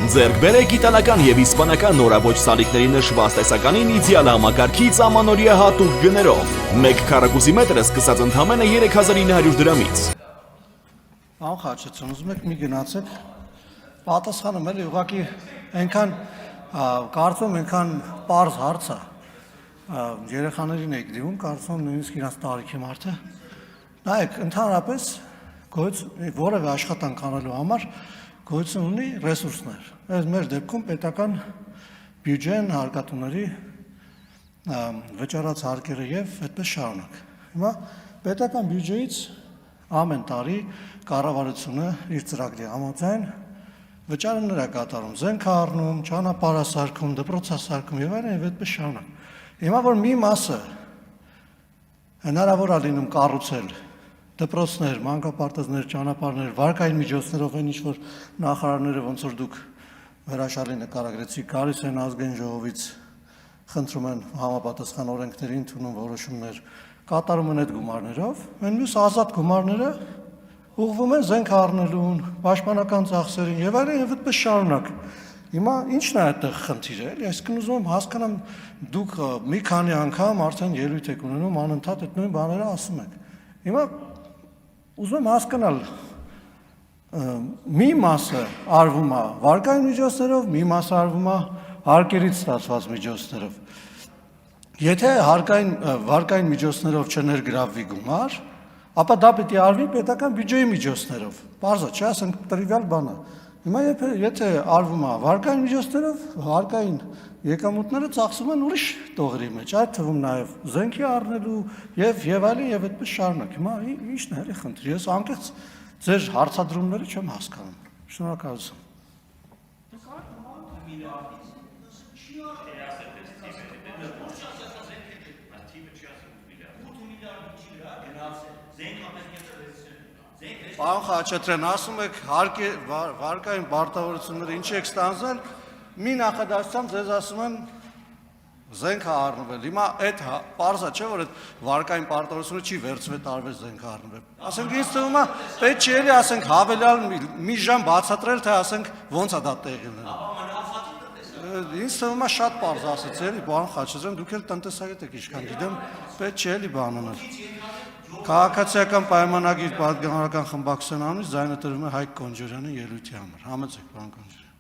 Ձեռք բերեք իտալական եւ իսպանական նորաբոճ սալիկների նշված տեսականին իդեալ համակարգից ամանորյա հատուկ գներով։ 1 քառակուսի մետրը սկսած ընդամենը 3900 դրամից։ Անխաչեցում, ուզում եք մի գնացեք, պատասխանում էլի ուղղակի այնքան կարծում այնքան պարզ հարց է, երեխաներին եք դիվում, կարծում նույնիսկ իրանց տարիքի մարդը, նայեք, ընդհանրապես որևէ աշխատանք անելու համար գոյություն ունի ռեսուրսներ, այս մեր դեպքում պետական բյուջեն, հարկատուների վճարած հարկերը եւ այդպես շարունակ։ Հիմա պետական բյուջեից ամեն տարի կառավարությունը իր ծրագրի համաձայն վճարումներ է կատարում, զենք է առնում, ճանապարհասարքում, դպրոցասարքում եւ այլն եւ այդպես շարունակ։ Հիմա որ մի մասը հնարավոր է լինում կառուցել դպրոցներ, մանկապարտեզներ, ճանապարհներ, վարկային միջոցներով այն ինչ-որ նախարարները ոնց որ դուք հրաշալի նկարագրեցիք, գալիս են ազգային ժողովից, խնդրում են համապատասխան օրենքների ընդունում որոշումներ, կատարում են այդ գումարներով, այն մյուս ազատ գումարները ուղղվում են զենք առնելուն, պաշտպանական ծախսերին եւ այլն եւ այդպես շարունակ։ Հիմա ի՞նչն է այդտեղ խնդիրը, էլի, այսինքն ուզում եմ հասկանամ դուք մի քանի անգամ արդեն ելույթ եք ունենում անընդհատ այդ նույն բաները ասում եք։ Հիմա ուզում եմ հասկանալ մի մասը արվում է վարկային միջոցներով, մի մասը արվում է հարկերից ստացված միջոցներով։ Եթե վարկային միջոցներով չներգրավվի գումար, ապա դա պետք է արվի պետական բյուջեի միջոցներով։ Պարզ է, չէ՞, ասենք տրիվիալ բան է։ Հիմա եթե արվում է վարկային միջոցներով, հարկային եկամուտները ծախսում են ուրիշ տողերի մեջ, այդ թվում նաև զենքի առնելու եւ այլն եւ այդպես շարունակ։ Հիմա ի՞նչն է էլի խնդիրը։ Ես անկեղծ ձեր հարցադրումները չեմ հասկանում։ Շնորհակալություն։ Պարոն Խաչատրյան, ասում եք վարկային պարտավորությունները ինչ եք ստանձնել, մի նախադասությամբ ձեզ ասում են զենք է առնվել։ Հիմա այդ պարզ է, չէ՞ որ այդ վարկային պարտավորությունը չի վերցվել տարվեց զենք առնվել։ Ասենք ինձ թվում է պետք չէ էլի ասենք հավելյալ մի ժամ բացատրել, թե ասենք ոնց է դա տեղի ունենում։ Ինձ թվում է շատ պարզ ասեց էլի, պարոն Խաչատրյան, դուք էլ տնտեսագետ եք, ինչքան գիտեմ, պետք չէ էլի բան անել։ Քաղաքացիական պայմանագիր պատգամավորական խմբակցության անունից ձայնը տրվում է Հայկ Կոնջորյանի ելույթի համար։ Համեցեք, պարոն Կոնջորյան։